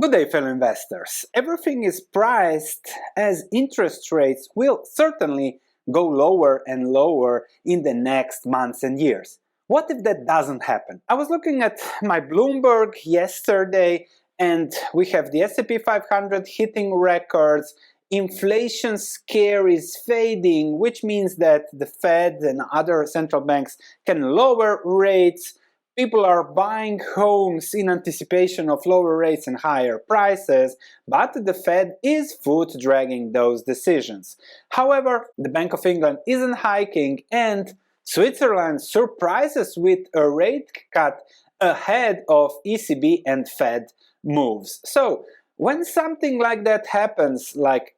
Good day, fellow investors. Everything is priced as interest rates will certainly go lower and lower in the next months and years. What if that doesn't happen? I was looking at my Bloomberg yesterday and we have the S&P 500 hitting records. Inflation scare is fading, which means that the Fed and other central banks can lower rates. People are buying homes in anticipation of lower rates and higher prices, but the Fed is foot dragging those decisions. However, the Bank of England isn't hiking and Switzerland surprises with a rate cut ahead of ECB and Fed moves. So when something like that happens, like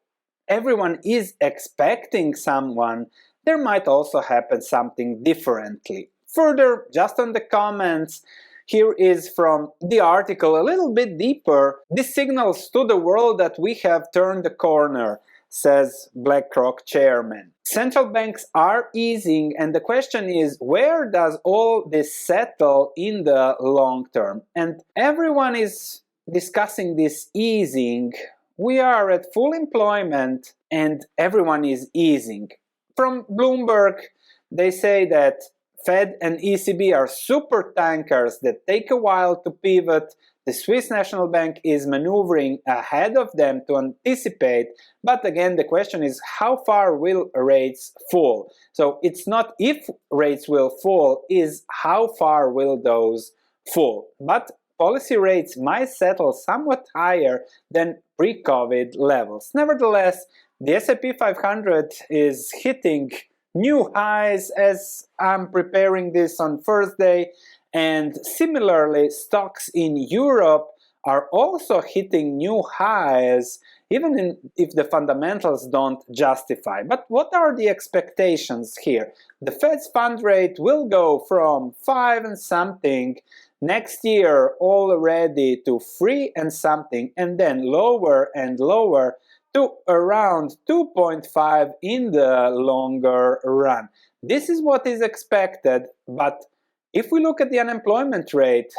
everyone is expecting someone, there might also happen something differently. Further, just on the comments, here is from the article a little bit deeper. This signals to the world that we have turned the corner, says BlackRock chairman. Central banks are easing, and the question is, where does all this settle in the long term? And everyone is discussing this easing. We are at full employment and everyone is easing. From Bloomberg, they say that Fed and ECB are super tankers that take a while to pivot. The Swiss National Bank is maneuvering ahead of them to anticipate, but again the question is, how far will rates fall? So it's not if rates will fall, is how far will those fall? But policy rates might settle somewhat higher than pre-COVID levels. Nevertheless, the S&P 500 is hitting new highs as I'm preparing this on Thursday, and similarly stocks in Europe are also hitting new highs, even if the fundamentals don't justify. But what are the expectations here? The Fed's fund rate will go from 5 and something next year already to 3 and something, and then lower and lower to around 2.5 in the longer run. This is what is expected, but if we look at the unemployment rate,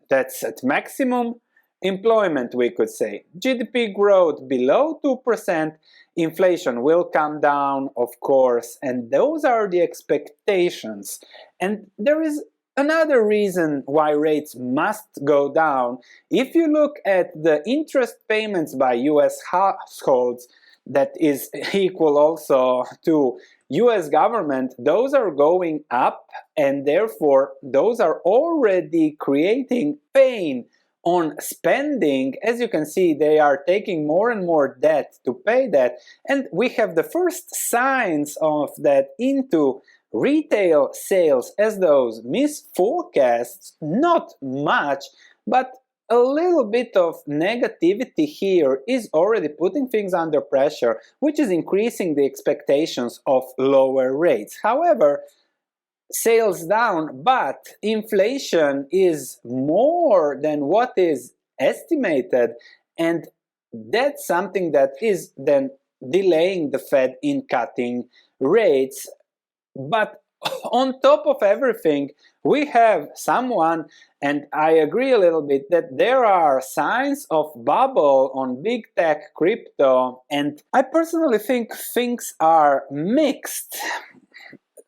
that's at maximum employment, we could say. GDP growth below 2%, inflation will come down, of course, and those are the expectations. And there is another reason why rates must go down. If you look at the interest payments by US households, that is equal also to US government, those are going up, and therefore those are already creating pain on spending. As you can see, they are taking more and more debt to pay that, and we have the first signs of that into retail sales, as those miss forecasts, not much, but a little bit of negativity here is already putting things under pressure, which is increasing the expectations of lower rates. However, sales down, but inflation is more than what is estimated, and that's something that is then delaying the Fed in cutting rates. But on top of everything, we have someone, and I agree a little bit, that there are signs of bubble on big tech, crypto, and I personally think things are mixed.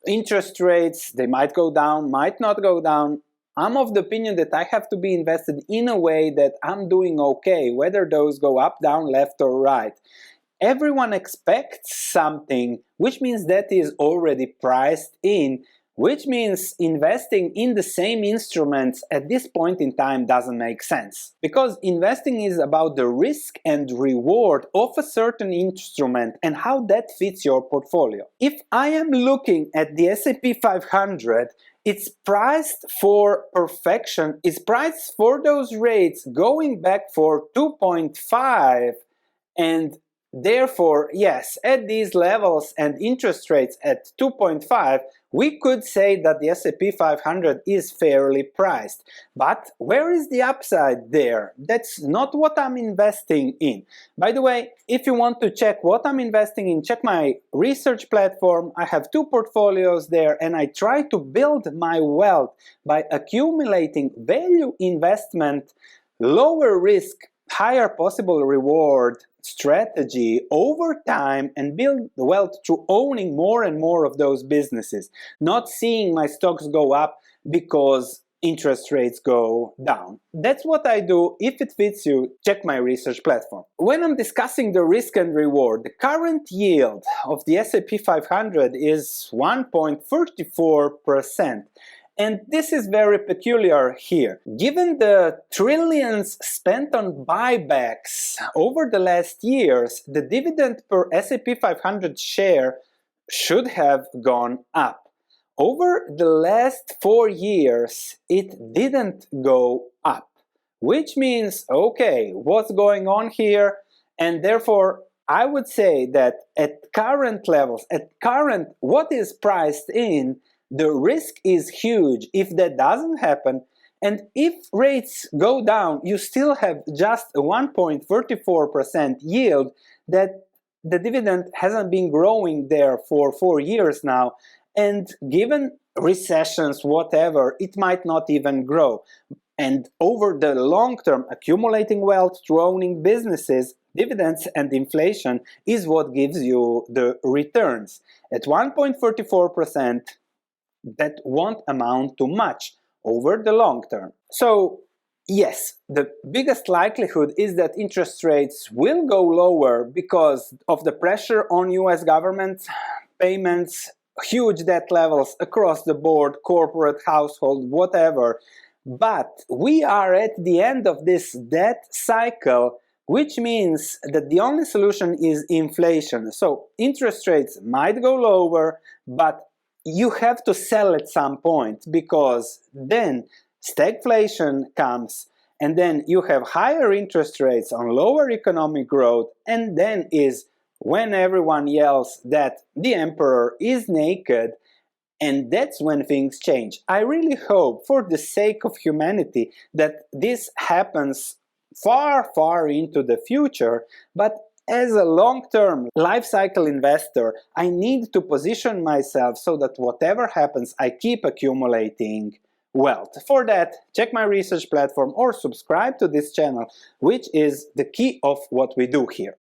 Interest rates, they might go down, might not go down. I'm of the opinion that I have to be invested in a way that I'm doing okay, whether those go up, down, left, or right. Everyone expects something, which means that is already priced in, which means investing in the same instruments at this point in time doesn't make sense. Because investing is about the risk and reward of a certain instrument and how that fits your portfolio. If I am looking at the S&P 500, it's priced for perfection, it's priced for those rates going back for 2.5, and therefore, yes, at these levels and interest rates at 2.5, we could say that the S&P 500 is fairly priced. But where is the upside there? That's not what I'm investing in. By the way, if you want to check what I'm investing in, check my research platform. I have 2 portfolios there, and I try to build my wealth by accumulating value investment, lower risk, higher possible reward strategy over time and build wealth through owning more and more of those businesses, not seeing my stocks go up because interest rates go down. That's what I do. If it fits you, check my research platform. When I'm discussing the risk and reward, the current yield of the S&P 500 is 1.34%. And this is very peculiar here. Given the trillions spent on buybacks over the last years, the dividend per S&P 500 share should have gone up. Over the last 4 years, it didn't go up, which means, okay, what's going on here? And therefore, I would say that at current levels, what is priced in, the risk is huge if that doesn't happen. And if rates go down, you still have just a 1.34% yield that the dividend hasn't been growing there for 4 years now. And given recessions, whatever, it might not even grow. And over the long term, accumulating wealth through owning businesses, dividends and inflation is what gives you the returns. At 1.44%, that won't amount to much over the long term. So yes, the biggest likelihood is that interest rates will go lower because of the pressure on US government payments, huge debt levels across the board, corporate, household, whatever. But we are at the end of this debt cycle, which means that the only solution is inflation. So interest rates might go lower, but you have to sell at some point, because then stagflation comes, and then you have higher interest rates on lower economic growth, and then is when everyone yells that the emperor is naked, and that's when things change. I really hope, for the sake of humanity, that this happens far, far into the future, but as a long-term life cycle investor, I need to position myself so that whatever happens, I keep accumulating wealth. For that, check my research platform or subscribe to this channel, which is the key of what we do here.